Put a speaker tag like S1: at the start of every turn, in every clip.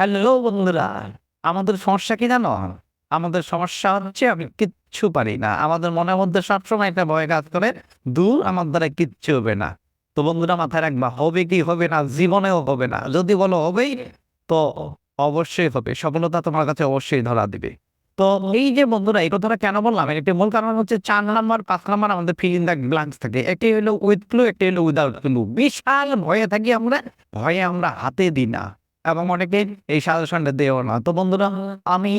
S1: Hello বন্ধুরা, আমাদের সমস্যা কি জানো? আমাদের সমস্যা হচ্ছে আমি কিচ্ছু পারি না। আমাদের মনের মধ্যে সবসময় একটা ভয় কাজ করে, দূর আমার দ্বারা কিচ্ছু হবে না। তো বন্ধুরা মাথায় রাখবা, হবে কি হবে না, জীবনেও হবে না। যদি বলো হবেই, তো অবশ্যই হবে। সফলতা তোমার কাছে অবশ্যই ধরা দিবে। তো এই যে বন্ধুরা এই কথাটা কেন বললাম? এর একটি মূল কারণ হচ্ছে ৪ নাম্বার ৫ নাম্বার আমাদের ফিল ইন দ্য ব্ল্যাঙ্কস থাকে। একটি হলো উইথ ক্লু, একটি হলো উইথআউট ক্লু। বিশাল ভয়ে থাকি আমরা, ভয়ে আমরা হাতে দিই না। এবং অনেকে এই সাজেশনটা দেও না। তো বন্ধুরা আমি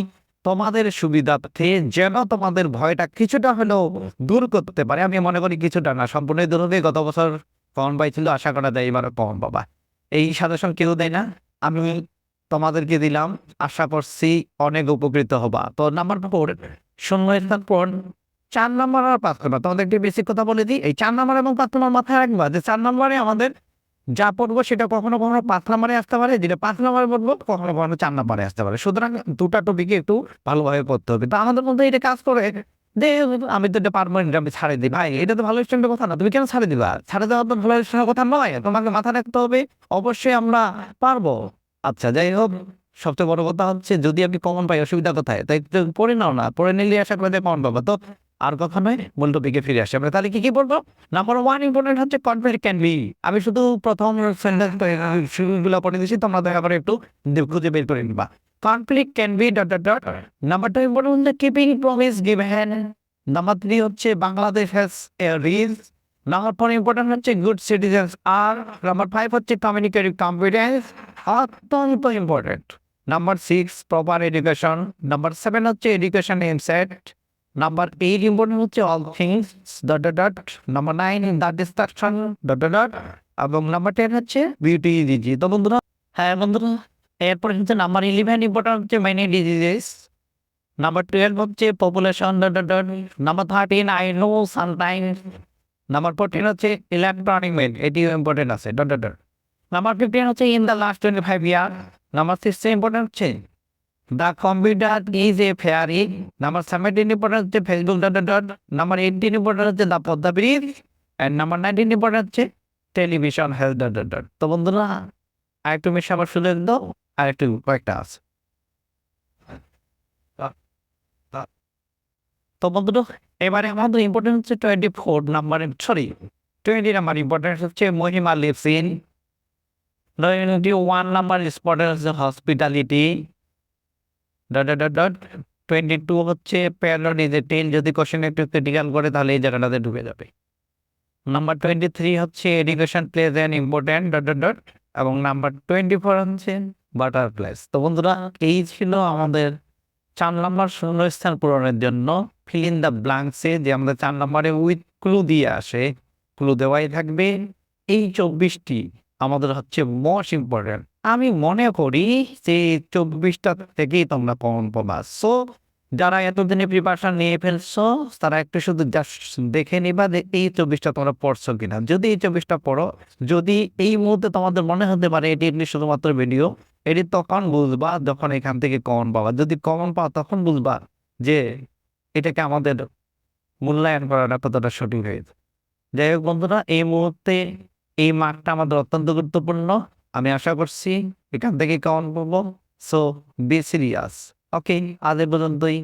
S1: তোমাদের সুবিধার্থে যেন তোমাদের ভয়টা কিছুটা হলেও দূর করতে পারে। আমি মনে করি কিছুটা না, সম্পূর্ণই দূর হবে। গত বছর কমন পাইছিল, আশা করা যায় এবারও কমন পাবা। এই সাজেশন কেউ দেয় না, আমি তোমাদেরকে দিলাম। আশা করছি অনেক উপকৃত হবা। তো নাম্বার 4 শূন্যস্থান পূরণ। ৪ নাম্বার আর ৫ নাম্বার তোমাদের একটি বেসিক কথা বলে দিই। এই ৪ নাম্বার এবং ৫ নাম্বার মাথায় রাখবা যে ৪ নাম্বারে আমাদের যা পড়বো সেটা কখনো, কখনো ৫ নাম্বারে আসতে পারে, যেটা ৫ নাম্বারে পড়বো কখনো, কখনো ৪ নাম্বারে আসতে পারে। সুতরাং ২ টা টপিকে একটু ভালোভাবে পড়তে হবে। তো আমাদের মধ্যে এটা কাজ করে যে আমি তো এটা পারবো না, আমি ছাড়ে দিই। ভাই এটা তো ভালো স্টুডেন্টের কথা না, তুমি কেন ছাড়ে দিবা? ছাড়ে দেওয়া তো ভালো স্টুডেন্টের কথা নয়। তোমাকে মাথায় রাখতে হবে অবশ্যই আমরা পারবো। আচ্ছা যাই হোক, সবচেয়ে বড় কথা হচ্ছে যদি আপনি কমন পাই অসুবিধা কোথায়? তাই একটু পড়ে নাও না, পড়ে নিলে আশা করা যায় কমন পাবা। তো আর কথা নয়, মূল টপিকে ফিরে আসি আমরা। তাহলে কি পড়বো? নাম্বার 1 ইম্পোর্টেন্ট হচ্ছে কনফ্লিক্ট ক্যান বি। আমি শুধু প্রথম সেন্টেন্স গুলো পড়ে দিয়েছি, তোমরা দয়া করে একটু খুঁজে বের করে নিবা। Conflict can be ... number 2 important হচ্ছে কিপিং প্রমিস গিভেন। নাম্বার 3 হচ্ছে Bangladesh has a rich. Number 4 important হচ্ছে গুড সিটিজেন্স আর। নাম্বার 5 হচ্ছে কমিউনিকেটিভ কম্পিটেন্স, অত্যন্ত important. Number 6 proper education. Number 7 হচ্ছে এডুকেশন ইনসাইট। নাম্বার 8 ইম্পর্টেন্ট হচ্ছে all things ... number 9 the destruction ... এবং number 10 হচ্ছে beauty is easy. তো বন্ধুরা, হ্যাঁ বন্ধুরা, এরপর হচ্ছে নাম্বার 11 ইম্পর্টেন্ট হচ্ছে মেনি ডিজিজেস। নাম্বার 12 হচ্ছে population ... number 13 I know sometimes. Number 14 হচ্ছে ইলেকট্রনিক মেল, এটিও ইম্পর্টেন্ট আছে ... নাম্বার 15 হচ্ছে in the last 25 year. Number 16 important হচ্ছে the computer is a fairy. Number 17 important হচ্ছে ফেসবুক ... নাম্বার 18 ইম্পর্টেন্ট হচ্ছে the Padma bridge. And number 19 important হচ্ছে television health ... তো বন্ধুরা আরেকটু মিশে আবার শুনে দাও, আরেকটু কয়েকটা আছে। তো বন্ধুরা এবারে আমাদের ইম্পর্টেন্ট হচ্ছে 24 নাম্বার, সরি 20 নাম্বার ইম্পর্টেন্ট হচ্ছে মহিমা লিভস ইন। 21 নাম্বার ইম্পর্টেন্ট হচ্ছে হসপিটালিটি ... 22 হচ্ছে প্যারোড ইজ এ টেল। যদি কোশ্চেন একটু ক্রিটিক্যাল করে তাহলে এই জায়গাটাতে ঢুকে যাবে। নাম্বার 23 হচ্ছে এডুকেশন প্লেজ অ্যান ইম্পর্টেন্ট ... এবং নাম্বার 24 হচ্ছে বাটারফ্লাইস। তো বন্ধুরা এই ছিল আমাদের ৪ নাম্বার শূন্যস্থান পূরণের জন্য ফিল ইন দ্য ব্ল্যাঙ্কসে, যে আমাদের ৪ নাম্বারে উইথ ক্লু দিয়ে আসে, ক্লু দেওয়াই থাকবে। এই ২৪টি আমাদের হচ্ছে মোস্ট ইম্পর্টেন্ট। আমি মনে করি যে ২৪টা থেকেই তোমরা কমন পাবা। সো যারা এতদিনে প্রিপারেশন নিয়ে ফেলছো তারা একটু শুধু জাস্ট দেখে নিবা যে এই ২৪টা তোমরা পড়ছো কিনা। যদি এই ২৪টা পড়ো, যদি এই মুহূর্তে তোমাদের মনে হতে পারে এটি একটি শুধুমাত্র ভিডিও, এটি তখন বুঝবা যখন এখান থেকে কমন পাবা। যদি কমন পাও তখন বুঝবা যে এটাকে আমাদের মূল্যায়ন করাটা কতটা সঠিক হয়েছে। যাই হোক বন্ধুরা, এই মুহূর্তে এই মার্কটা আমাদের অত্যন্ত গুরুত্বপূর্ণ। আমি আশা করছি এখান থেকে কমন পাবো। So be serious. ওকে, আজ এ পর্যন্তই।